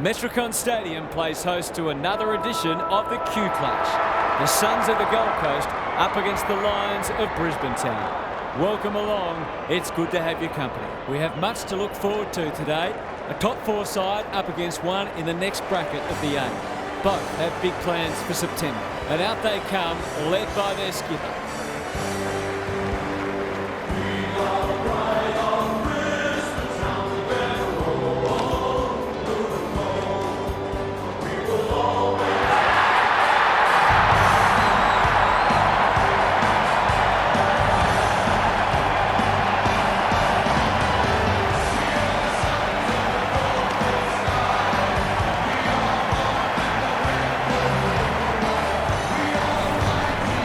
Metricon Stadium plays host to another edition of the Q Clash. The Suns of the Gold Coast up against the Lions of Brisbane Town. Welcome along, it's good to have your company. We have much to look forward to today. A top four side up against one in the next bracket of the eight. Both have big plans for September. And out they come, led by their skipper.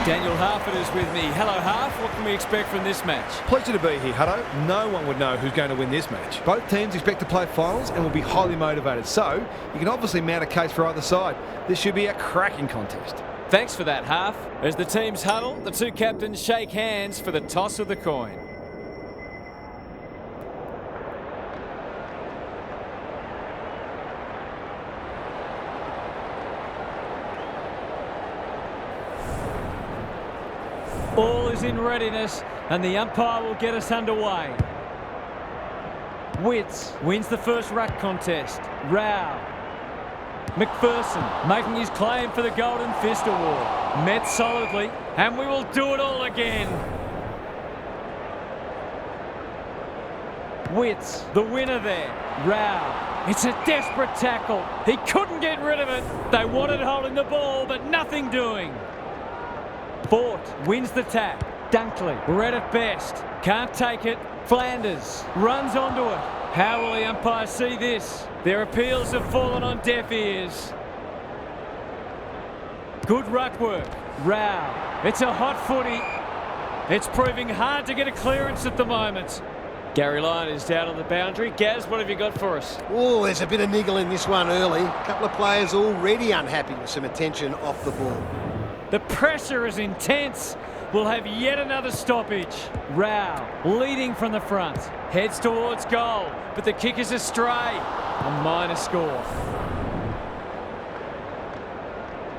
Daniel Harford is with me. Hello, Harf. What can we expect from this match? Pleasure to be here, Hutto. No one would know who's going to win this match. Both teams expect to play finals and will be highly motivated, so you can obviously mount a case for either side. This should be a cracking contest. Thanks for that, Harf. As the teams huddle, the two captains shake hands for the toss of the coin. All is in readiness and the umpire will get us underway. Witts wins the first ruck contest. Rao. McPherson making his claim for the Golden Fist Award. Met solidly and we will do it all again. Witts, the winner there. Rao. It's a desperate tackle. He couldn't get rid of it. They wanted holding the ball but nothing doing. Fort wins the tap. Dunkley, red at best. Can't take it. Flanders runs onto it. How will the umpire see this? Their appeals have fallen on deaf ears. Good ruck work. Rao. It's a hot footy. It's proving hard to get a clearance at the moment. Gary Lyon is down on the boundary. Gaz, what have you got for us? Oh, there's a bit of niggle in this one early. A couple of players already unhappy with some attention off the ball. The pressure is intense. We'll have yet another stoppage. Rao leading from the front. Heads towards goal, but the kick is astray. A minor score.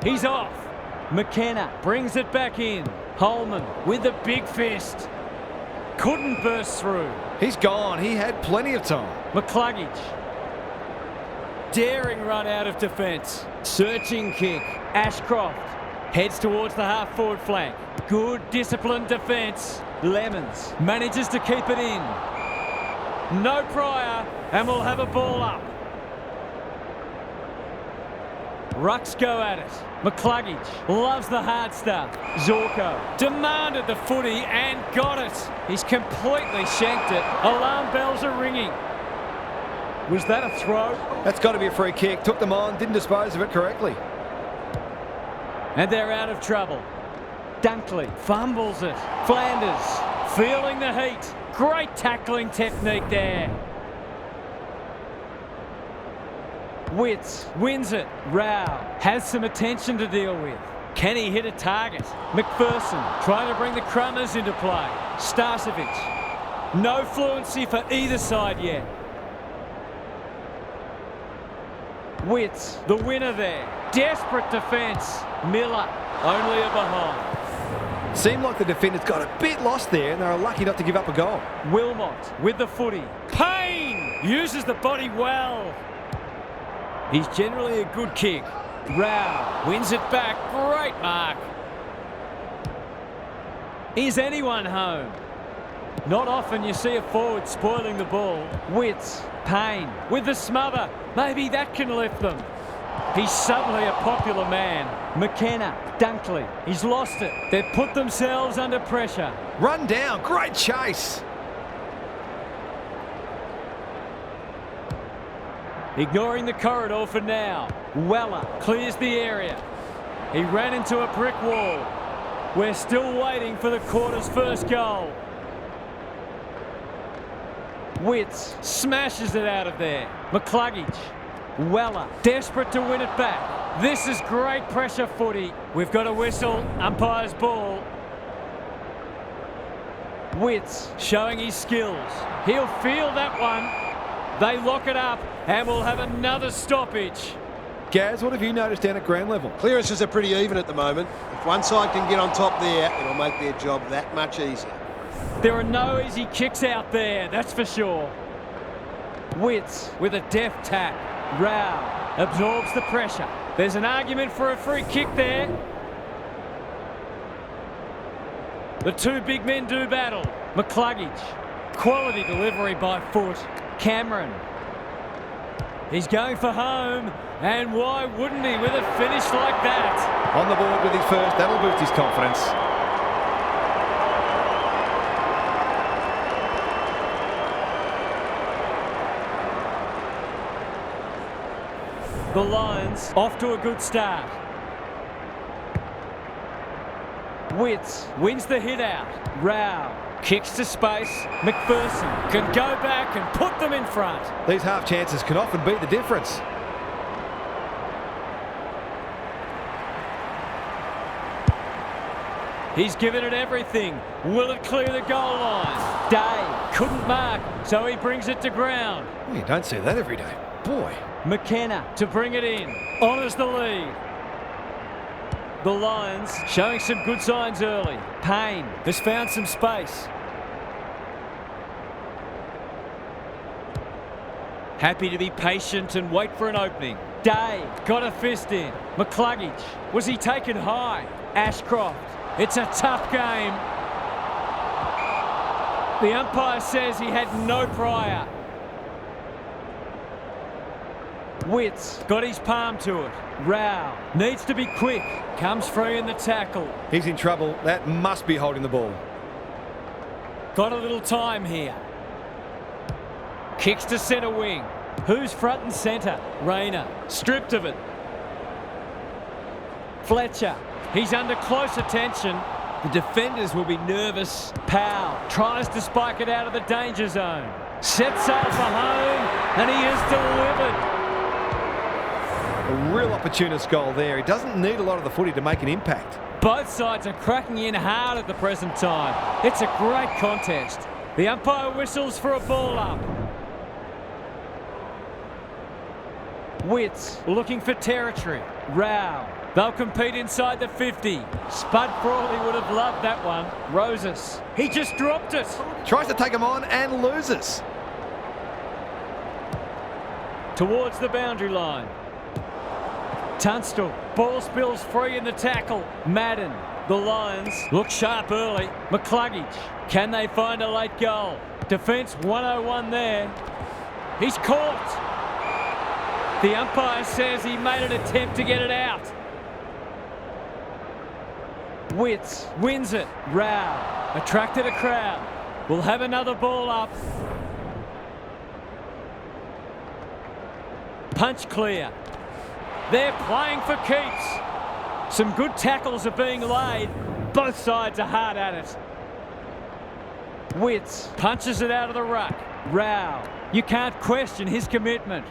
He's off. McKenna brings it back in. Holman with the big fist. Couldn't burst through. He's gone. He had plenty of time. McCluggage. Daring run out of defence. Searching kick. Ashcroft. Heads towards the half-forward flank. Good disciplined defence. Lemons manages to keep it in. No prior, and we'll have a ball up. Rucks go at it. McCluggage loves the hard stuff. Zorko demanded the footy and got it. He's completely shanked it. Alarm bells are ringing. Was that a throw? That's got to be a free kick. Took them on, didn't dispose of it correctly. And they're out of trouble. Dunkley fumbles it. Flanders feeling the heat. Great tackling technique there. Witts wins it. Rao has some attention to deal with. Can he hit a target? McPherson trying to bring the Crummers into play. Starcevic. No fluency for either side yet. Witts, the winner there. Desperate defence. Miller, only a behind. Seemed like the defenders got a bit lost there and they were lucky not to give up a goal. Wilmot with the footy. Payne uses the body well. He's generally a good kick. Rao wins it back. Great mark. Is anyone home? Not often you see a forward spoiling the ball. Witts, Payne with the smother. Maybe that can lift them. He's suddenly a popular man. McKenna, Dunkley, he's lost it. They've put themselves under pressure. Run down, great chase. Ignoring the corridor for now. Weller clears the area. He ran into a brick wall. We're still waiting for the quarter's first goal. Witts smashes it out of there. McCluggage. Weller desperate to win it back. This is great pressure footy. We've got a whistle. Umpire's ball. Witts showing his skills. He'll feel that one. They lock it up and we'll have another stoppage. Gaz, what have you noticed down at ground level? Clearances are pretty even at the moment. If one side can get on top there, it'll make their job that much easier. There are no easy kicks out there, that's for sure. Witts with a deft tap. Rao absorbs the pressure. There's an argument for a free kick there. The two big men do battle. McCluggage. Quality delivery by foot. Cameron. He's going for home. And why wouldn't he with a finish like that? On the board with his first, that'll boost his confidence. The Lions off to a good start. Witts wins the hit out. Rao kicks to space. McPherson can go back and put them in front. These half chances can often be the difference. He's given it everything. Will it clear the goal line? Day couldn't mark, so he brings it to ground. You don't see that every day. Boy. McKenna to bring it in. Honours the lead. The Lions showing some good signs early. Payne has found some space. Happy to be patient and wait for an opening. Day got a fist in. McCluggage. Was he taken high? Ashcroft. It's a tough game. The umpire says he had no prior. Witts got his palm to it. Rao needs to be quick. Comes free in the tackle. He's in trouble. That must be holding the ball. Got a little time here. Kicks to centre wing. Who's front and centre? Rayner. Stripped of it. Fletcher. He's under close attention. The defenders will be nervous. Powell tries to spike it out of the danger zone. Sets sail for home, and he is delivered. A real opportunist goal there. He doesn't need a lot of the footy to make an impact. Both sides are cracking in hard at the present time. It's a great contest. The umpire whistles for a ball up. Witts looking for territory. Rao. They'll compete inside the 50. Spud Frawley would have loved that one. Roses. He just dropped it. Tries to take him on and loses. Towards the boundary line. Tunstall. Ball spills free in the tackle. Madden. The Lions look sharp early. McCluggage. Can they find a late goal? Defence 101 there. He's caught. The umpire says he made an attempt to get it out. Witts wins it. Rao attracted a crowd. We'll have another ball up. Punch clear. They're playing for keeps. Some good tackles are being laid. Both sides are hard at it. Witts punches it out of the ruck. Rao, you can't question his commitment.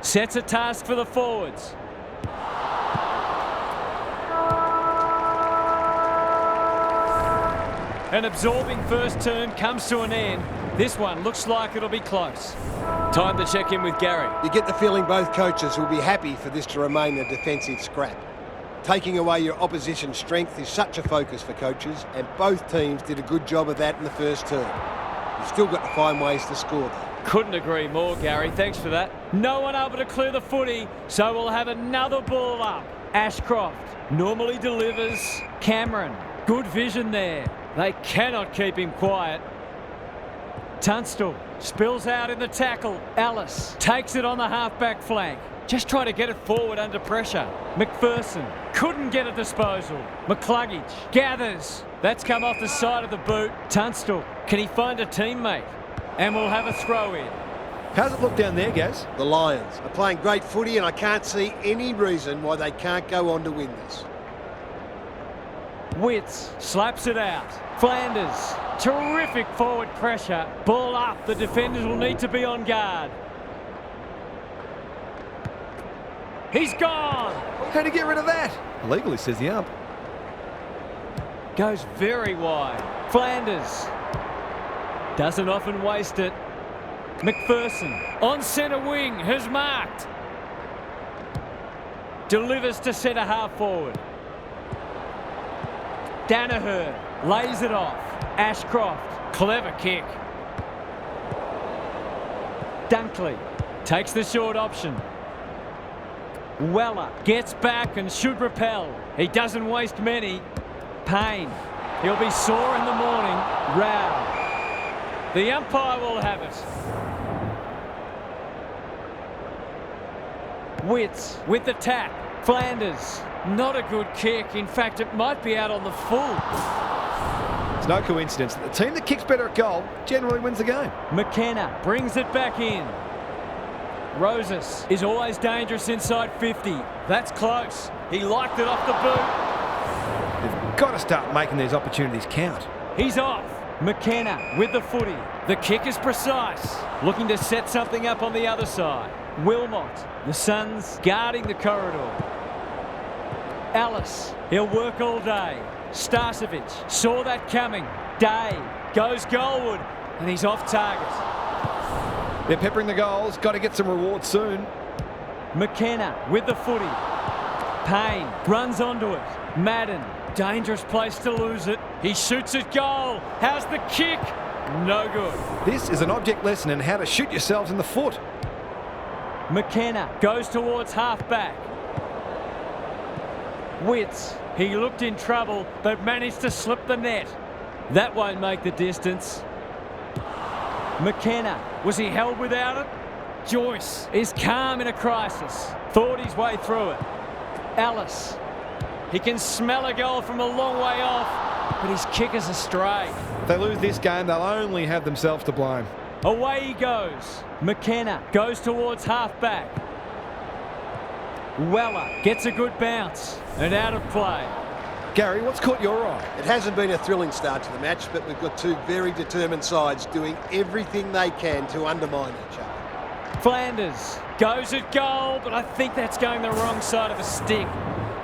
Sets a task for the forwards. An absorbing first term comes to an end. This one looks like it'll be close. Time to check in with Gary. You get the feeling both coaches will be happy for this to remain a defensive scrap. Taking away your opposition's strength is such a focus for coaches, and both teams did a good job of that in the first term. You've still got to find ways to score though. Couldn't agree more, Gary. Thanks for that. No one able to clear the footy, so we'll have another ball up. Ashcroft normally delivers. Cameron, good vision there. They cannot keep him quiet. Tunstall spills out in the tackle. Ellis takes it on the half-back flank. Just try to get it forward under pressure. McPherson couldn't get a disposal. McCluggage gathers. That's come off the side of the boot. Tunstall, can he find a teammate? And we'll have a throw in. How's it look down there, Gaz? The Lions are playing great footy, and I can't see any reason why they can't go on to win this. Witts slaps it out. Flanders, terrific forward pressure. Ball up, the defenders will need to be on guard. He's gone! How'd he get rid of that? Illegally, says the ump. Goes very wide. Flanders doesn't often waste it. McPherson on centre wing has marked. Delivers to centre half forward. Danaher lays it off. Ashcroft, clever kick. Dunkley takes the short option. Weller gets back and should repel. He doesn't waste many. Payne, he'll be sore in the morning. Rao. The umpire will have it. Witts with the tap. Flanders, not a good kick. In fact, it might be out on the full. It's no coincidence that the team that kicks better at goal generally wins the game. McKenna brings it back in. Rosas is always dangerous inside 50. That's close. He liked it off the boot. They've got to start making these opportunities count. He's off. McKenna with the footy. The kick is precise. Looking to set something up on the other side. Wilmot, the Suns guarding the corridor. Ellis, he'll work all day. Starcevic saw that coming. Day goes goalward and he's off target. They're peppering the goals. Got to get some rewards soon. McKenna with the footy. Payne runs onto it. Madden, dangerous place to lose it. He shoots at goal. How's the kick? No good. This is an object lesson in how to shoot yourselves in the foot. McKenna goes towards half-back. Witts, he looked in trouble but managed to slip the net. That won't make the distance. McKenna, was he held without it? Joyce is calm in a crisis. Thought his way through it. Ellis, he can smell a goal from a long way off, but his kick is astray. If they lose this game, they'll only have themselves to blame. Away he goes. McKenna goes towards half-back. Weller gets a good bounce and out of play. Gary, what's caught your eye? It hasn't been a thrilling start to the match, but we've got two very determined sides doing everything they can to undermine each other. Flanders goes at goal, but I think that's going the wrong side of a stick.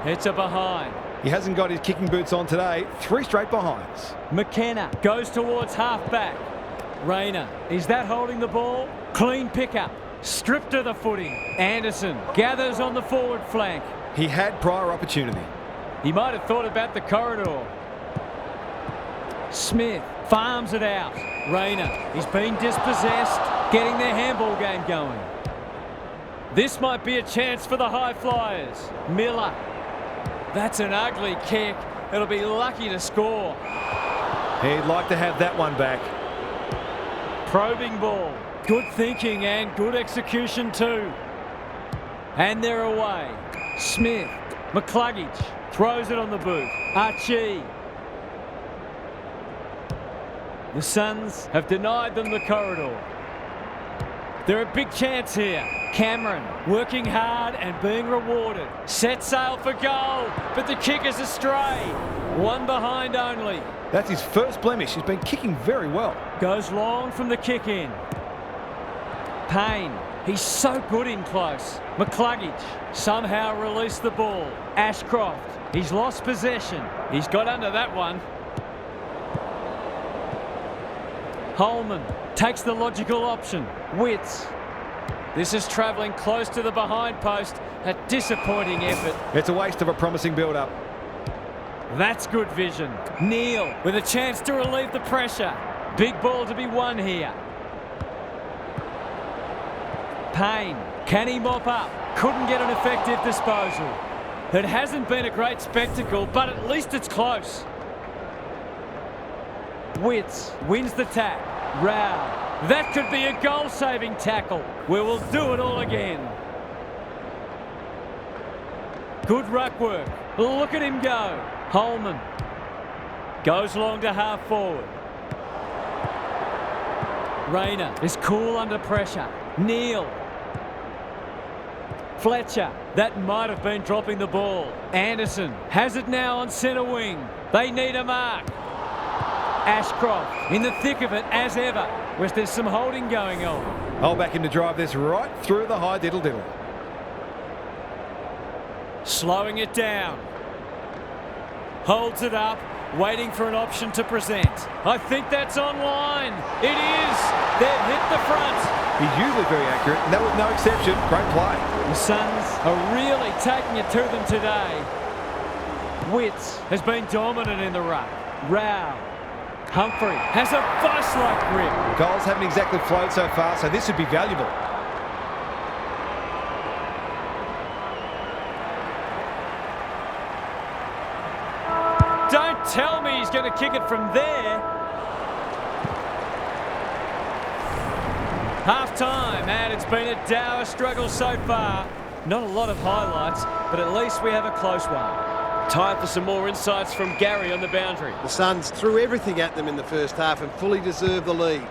It's a behind. He hasn't got his kicking boots on today. 3 straight behinds. McKenna goes towards half-back. Rayner, is that holding the ball? Clean pickup. Stripped to the footy. Anderson gathers on the forward flank. He had prior opportunity. He might have thought about the corridor. Smith farms it out. Rayner, he's been dispossessed, getting their handball game going. This might be a chance for the high flyers. Miller, that's an ugly kick. It'll be lucky to score. He'd like to have that one back. Probing ball. Good thinking and good execution too. And they're away. Smith, McCluggage, throws it on the boot. Archie. The Suns have denied them the corridor. They're a big chance here. Cameron working hard and being rewarded. Set sail for goal, but the kick is astray. One behind only. That's his first blemish. He's been kicking very well. Goes long from the kick in. Payne, he's so good in close. McCluggage somehow released the ball. Ashcroft, he's lost possession. He's got under that one. Holman takes the logical option. Witts. This is travelling close to the behind post. A disappointing effort. It's a waste of a promising build-up. That's good vision. Neal with a chance to relieve the pressure. Big ball to be won here. Payne, can he mop up? Couldn't get an effective disposal. It hasn't been a great spectacle, but at least it's close. Witts wins the tap. Rao. That could be a goal-saving tackle. We will do it all again. Good ruck work. Look at him go. Holman goes long to half forward. Rayner is cool under pressure. Neal. Fletcher, that might have been dropping the ball. Anderson has it now on centre wing. They need a mark. Ashcroft in the thick of it as ever. Was there some holding going on? I'll back him to drive this right through the high diddle-diddle. Slowing it down. Holds it up. waiting for an option to present. I think that's online. It is. They've hit the front. He's usually very accurate, and that was no exception. Great play. The Suns are really taking it to them today. Witts has been dominant in the ruck. Rao. Humphrey has a vice-like grip. Goals haven't exactly flowed so far, so this would be valuable. Don't tell me he's going to kick it from there. Half-time, and it's been a dour struggle so far. Not a lot of highlights, but at least we have a close one. Time for some more insights from Gary on the boundary. The Suns threw everything at them in the first half and fully deserved the lead.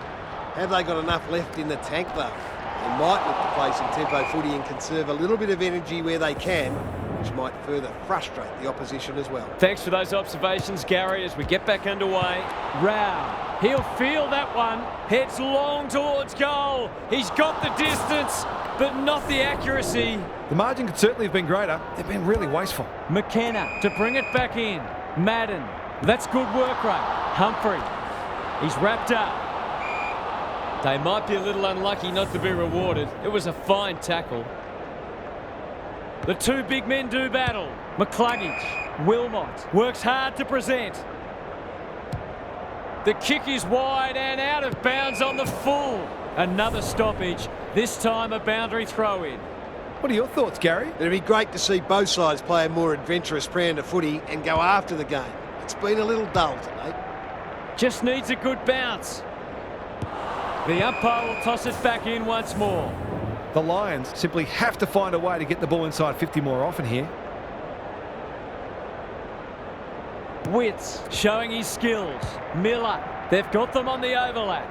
Have they got enough left in the tank, though? They might look to play some tempo footy and conserve a little bit of energy where they can, which might further frustrate the opposition as well. Thanks for those observations, Gary, as we get back underway. Rao, he'll feel that one. Heads long towards goal. He's got the distance, but not the accuracy. The margin could certainly have been greater. They've been really wasteful. McKenna to bring it back in. Madden. That's good work rate. Humphrey. He's wrapped up. They might be a little unlucky not to be rewarded. It was a fine tackle. The two big men do battle. McCluggage. Wilmot works hard to present. The kick is wide and out of bounds on the full. Another stoppage. This time a boundary throw-in. What are your thoughts, Gary? It'd be great to see both sides play a more adventurous brand of footy and go after the game. It's been a little dull today. Just needs a good bounce. The umpire will toss it back in once more. The Lions simply have to find a way to get the ball inside 50 more often here. Witts showing his skills. Miller, they've got them on the overlap.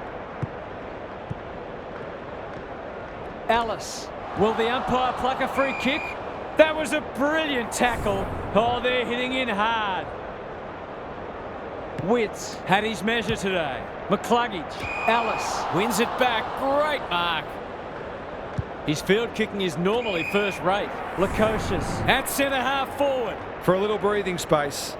Ellis, will the umpire pluck a free kick? That was a brilliant tackle. Oh, they're hitting in hard. Witts had his measure today. McCluggage, Ellis wins it back. Great mark. His field kicking is normally first rate. Lukosius at centre half forward. For a little breathing space.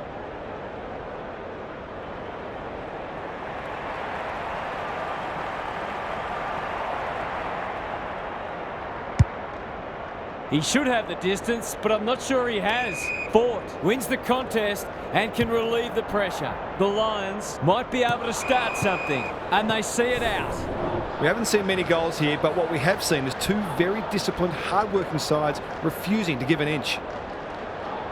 He should have the distance, but I'm not sure he has. Fort wins the contest and can relieve the pressure. The Lions might be able to start something, and they see it out. We haven't seen many goals here, but what we have seen is two very disciplined, hard-working sides refusing to give an inch.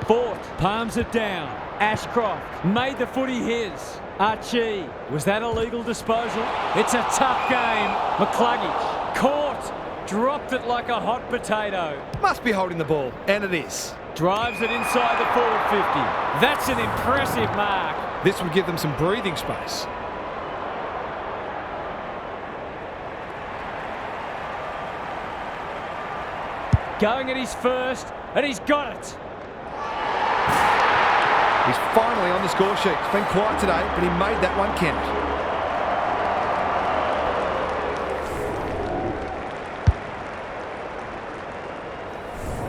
Fort palms it down. Ashcroft made the footy his. Archie, was that a legal disposal? It's a tough game. McCluggage, caught. Dropped it like a hot potato. Must be holding the ball, and it is. Drives it inside the forward 50. That's an impressive mark. This would give them some breathing space. Going at his first, and he's got it. He's finally on the score sheet. It's been quiet today, but he made that one count.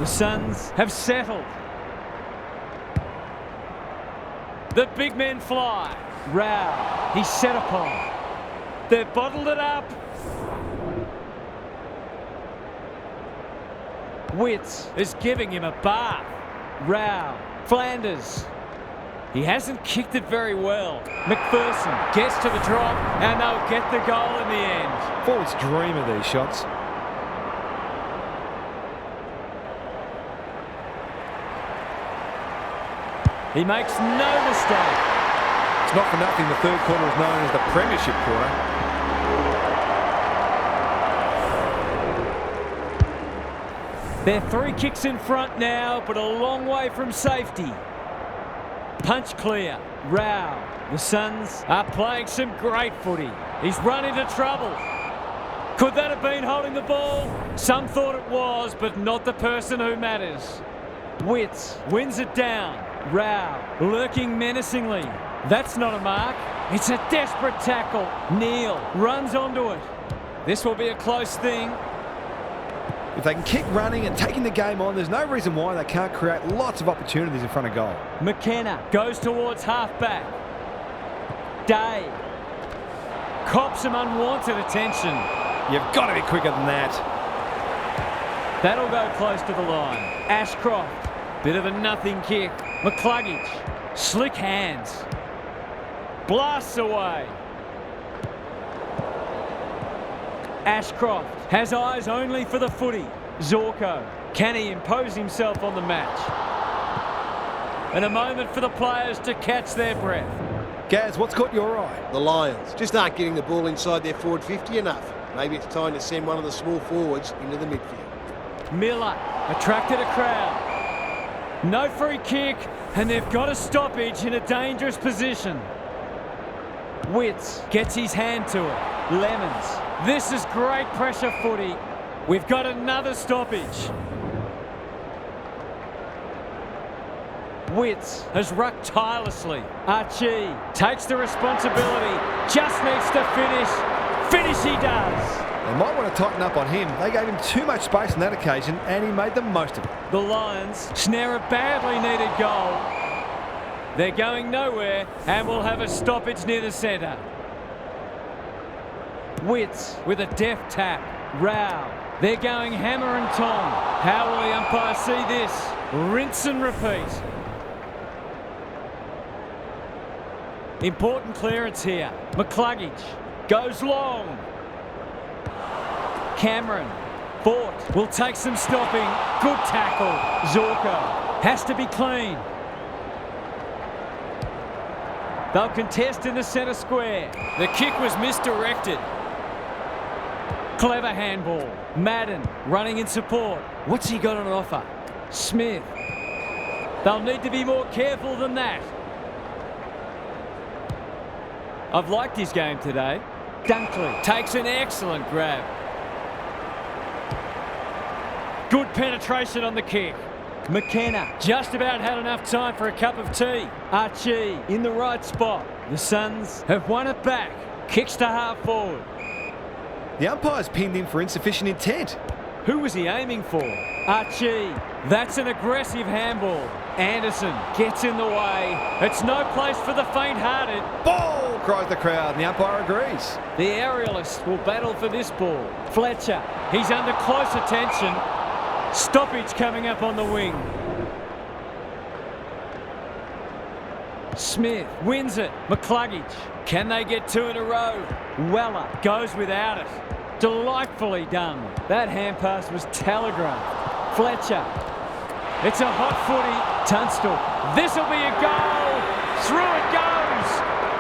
The Suns have settled. The big men fly. Rao, he's set upon. They've bottled it up. Witts is giving him a bath. Rao, Flanders. He hasn't kicked it very well. McPherson gets to the drop and they'll get the goal in the end. Forwards dream of these shots. He makes no mistake. It's not for nothing the third quarter is known as the Premiership quarter. They're 3 kicks in front now, but a long way from safety. Punch clear. Rao. The Suns are playing some great footy. He's run into trouble. Could that have been holding the ball? Some thought it was, but not the person who matters. Witts wins it down. Rao lurking menacingly. That's not a mark. It's a desperate tackle. Neal runs onto it. This will be a close thing. If they can keep running and taking the game on, there's no reason why they can't create lots of opportunities in front of goal. McKenna goes towards half-back. Day cops some unwanted attention. You've got to be quicker than that. That'll go close to the line. Ashcroft, bit of a nothing kick. McCluggage, slick hands. Blasts away. Ashcroft has eyes only for the footy. Zorko, can he impose himself on the match? And a moment for the players to catch their breath. Gaz, what's caught your eye? The Lions just aren't getting the ball inside their forward 50 enough. Maybe it's time to send one of the small forwards into the midfield. Miller attracted a crowd. No free kick, and they've got a stoppage in a dangerous position. Witts gets his hand to it. Lemons. This is great pressure footy. We've got another stoppage. Witts has rucked tirelessly. Archie takes the responsibility. Just needs to finish. Finish he does. They might want to tighten up on him. They gave him too much space on that occasion and he made the most of it. The Lions snare a badly needed goal. They're going nowhere and will have a stoppage near the centre. Witts with a deft tap. Rao. They're going hammer and tong. How will the umpire see this? Rinse and repeat. Important clearance here. McCluggage goes long. Cameron. Fort will take some stopping. Good tackle. Zorko has to be clean. They'll contest in the centre square. The kick was misdirected. Clever handball. Madden running in support. What's he got on offer? Smith. They'll need to be more careful than that. I've liked his game today. Dunkley takes an excellent grab. Good penetration on the kick. McKenna just about had enough time for a cup of tea. Archie in the right spot. The Suns have won it back. Kicks to half forward. The umpire's pinned him for insufficient intent. Who was he aiming for? Archie. That's an aggressive handball. Anderson gets in the way. It's no place for the faint-hearted. Ball! Cries the crowd, and the umpire agrees. The aerialist will battle for this ball. Fletcher, he's under close attention. Stoppage coming up on the wing. Smith wins it. McCluggage. Can they get two in a row? Weller goes without it. Delightfully done. That hand pass was telegraphed. Fletcher. It's a hot footy. Tunstall. This'll be a goal. Through it goes.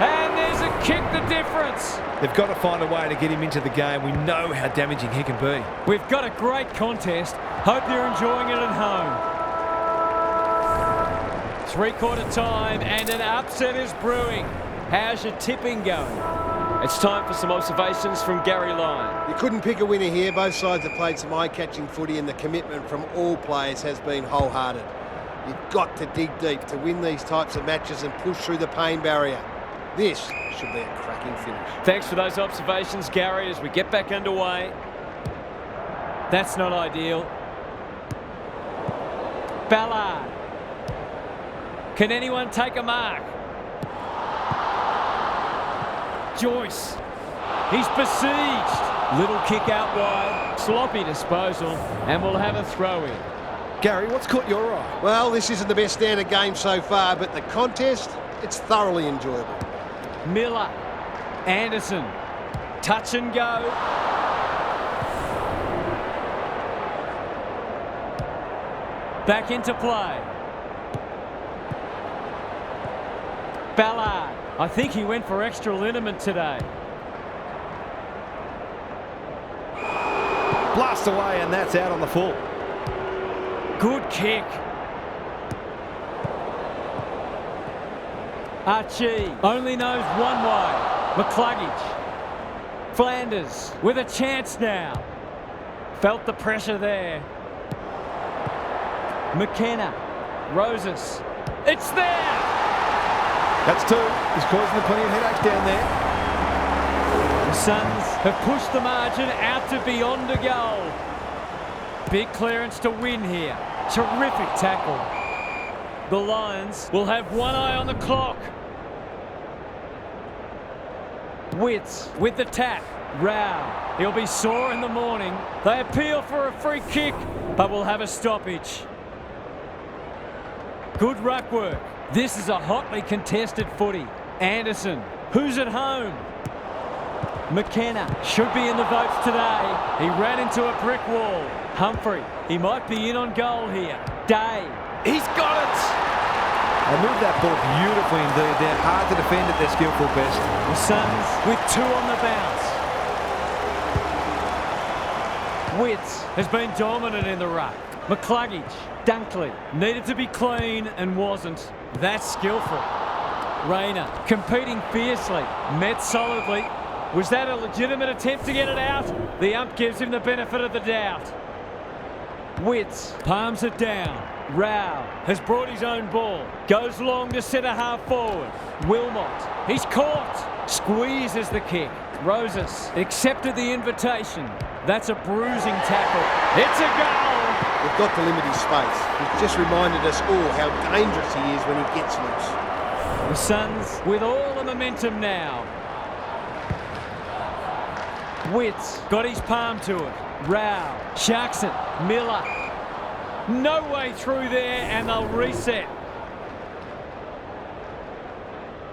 And there's a kick the difference. They've got to find a way to get him into the game. We know how damaging he can be. We've got a great contest. Hope you're enjoying it at home. Three-quarter time and an upset is brewing. How's your tipping going? It's time for some observations from Gary Lyon. You couldn't pick a winner here. Both sides have played some eye-catching footy and the commitment from all players has been wholehearted. You've got to dig deep to win these types of matches and push through the pain barrier. This should be a cracking finish. Thanks for those observations, Gary, as we get back underway. That's not ideal. Ballard. Can anyone take a mark? Joyce. He's besieged. Little kick out wide. Sloppy disposal. And we'll have a throw in. Gary, what's caught your eye? Well, this isn't the best standard game so far, but the contest, it's thoroughly enjoyable. Miller. Anderson. Touch and go. Back into play. Ballard. I think he went for extra liniment today. Blast away, and that's out on the full. Good kick. Archie only knows one way. McCluggage. Flanders with a chance now. Felt the pressure there. McKenna. Roses. It's there! That's two. He's causing them plenty of headaches down there. The Suns have pushed the margin out to beyond a goal. Big clearance to win here. Terrific tackle. The Lions will have one eye on the clock. Witts with the tap. Rao. He'll be sore in the morning. They appeal for a free kick, but will have a stoppage. Good ruck work. This is a hotly contested footy. Anderson, who's at home? McKenna should be in the votes today. He ran into a brick wall. Humphrey, he might be in on goal here. Day, he's got it! They moved that ball beautifully indeed. They're hard to defend at their skillful best. The Suns with 2 on the bounce. Witts has been dominant in the ruck. McCluggage, Dunkley, needed to be clean and wasn't. That's skillful. Rayner, competing fiercely, met solidly. Was that a legitimate attempt to get it out? The ump gives him the benefit of the doubt. Witts palms it down. Rao has brought his own ball. Goes long to centre half forward. Wilmot, he's caught. Squeezes the kick. Roses accepted the invitation. That's a bruising tackle. It's a goal! We've got to limit his space. He's just reminded us all how dangerous he is when he gets loose. The Suns with all the momentum now. Witts got his palm to it. Rao, sharks it. Miller. No way through there, and they'll reset.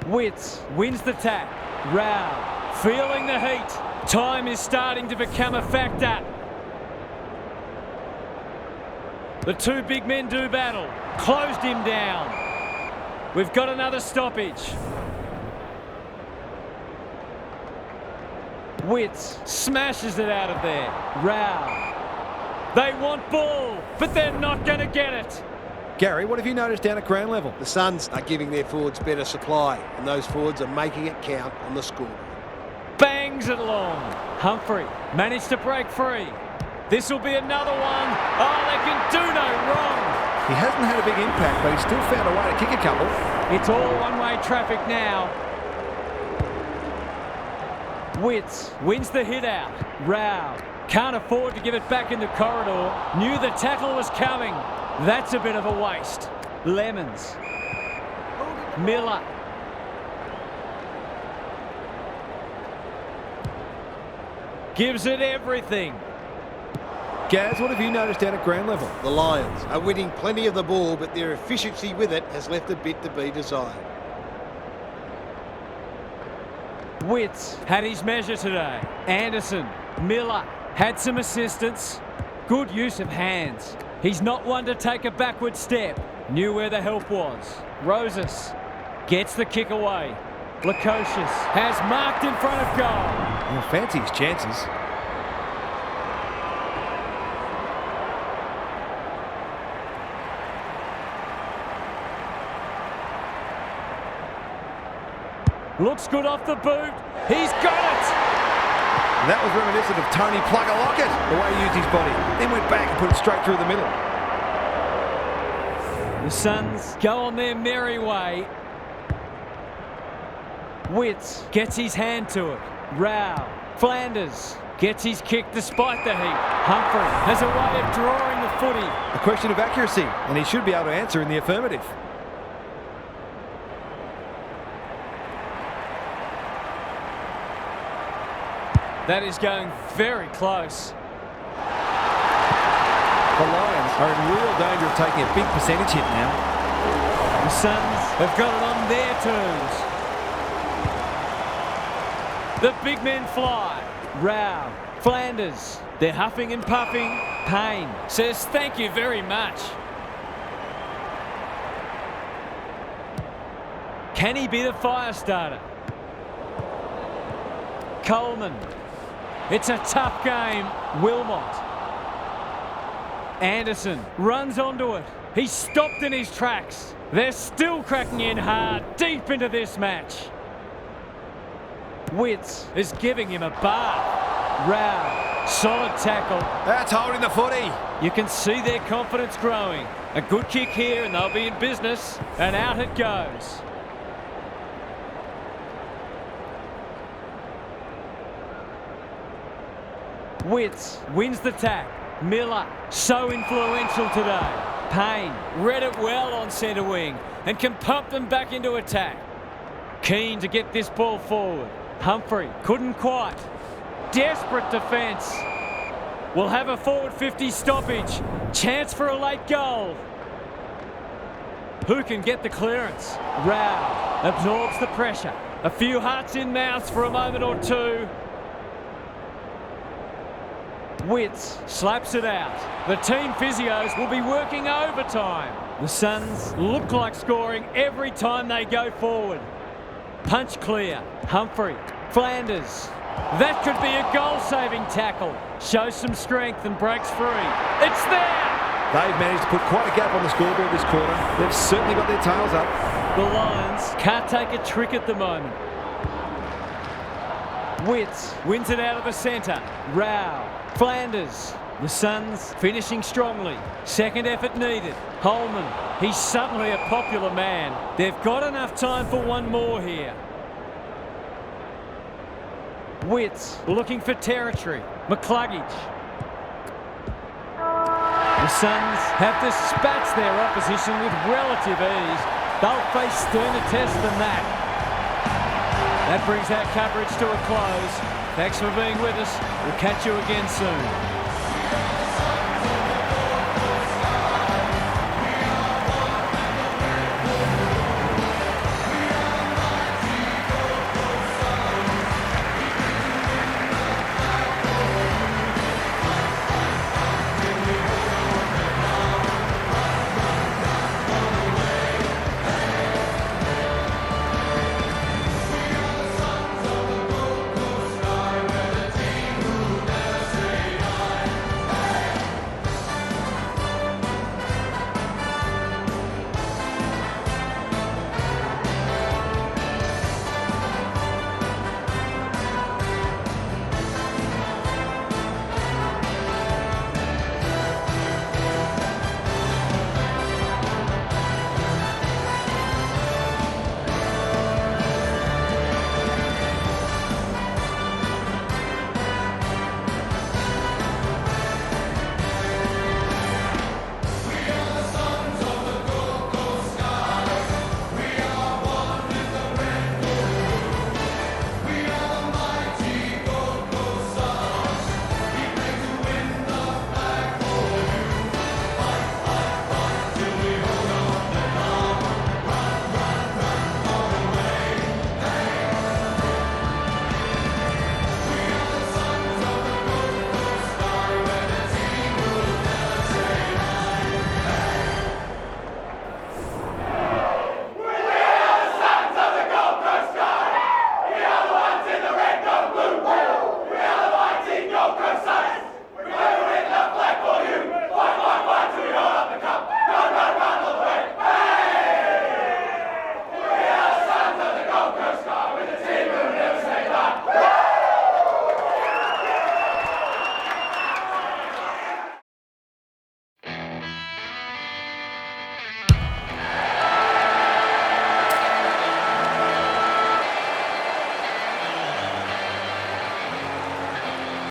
Witts wins the tap. Rao feeling the heat. Time is starting to become a factor. The 2 big men do battle. Closed him down. We've got another stoppage. Witts smashes it out of there. Rao. They want ball, but they're not going to get it. Gary, what have you noticed down at ground level? The Suns are giving their forwards better supply, and those forwards are making it count on the scoreboard. Bangs it long. Humphrey managed to break free. This will be another one. Oh, they can do no wrong. He hasn't had a big impact, but he's still found a way to kick a couple. It's all one-way traffic now. Witts wins the hit out. Rao can't afford to give it back in the corridor. Knew the tackle was coming. That's a bit of a waste. Lemons. Miller. Gives it everything. Gaz, what have you noticed down at ground level? The Lions are winning plenty of the ball, but their efficiency with it has left a bit to be desired. Witts had his measure today. Anderson, Miller had some assistance. Good use of hands. He's not one to take a backward step. Knew where the help was. Roses gets the kick away. Lukosius has marked in front of goal. He'll fancy his chances. Looks good off the boot. He's got it! And that was reminiscent of Tony Plugger-Lockett, the way he used his body. Then went back and put it straight through the middle. The Suns go on their merry way. Witts gets his hand to it. Rao. Flanders gets his kick despite the heat. Humphrey has a way of drawing the footy. A question of accuracy, and he should be able to answer in the affirmative. That is going very close. The Lions are in real danger of taking a big percentage hit now. The Suns have got it on their terms. The big men fly. Rao, Flanders, they're huffing and puffing. Payne says thank you very much. Can he be the fire starter? Coleman. It's a tough game. Wilmot. Anderson runs onto it. He's stopped in his tracks. They're still cracking in hard deep into this match. Witts is giving him a bath. Rao, solid tackle. That's holding the footy. You can see their confidence growing. A good kick here and they'll be in business. And out it goes. Witts wins the tap. Miller, so influential today. Payne read it well on centre wing and can pump them back into attack. Keen to get this ball forward. Humphrey couldn't quite. Desperate defence. We'll have a forward 50 stoppage. Chance for a late goal. Who can get the clearance? Rao absorbs the pressure. A few hearts in mouths for a moment or two. Witts slaps it out. The team physios will be working overtime. The Suns look like scoring every time they go forward. Punch clear. Humphrey. Flanders. That could be a goal-saving tackle. Shows some strength and breaks free. It's there! They've managed to put quite a gap on the scoreboard this quarter. They've certainly got their tails up. The Lions can't take a trick at the moment. Witts wins it out of the centre. Rao. Flanders. The Suns finishing strongly. Second effort needed. Holman. He's suddenly a popular man. They've got enough time for one more here. Witts looking for territory. McCluggage. The Suns have dispatched their opposition with relative ease. They'll face sterner tests than that. That brings our coverage to a close. Thanks for being with us. We'll catch you again soon.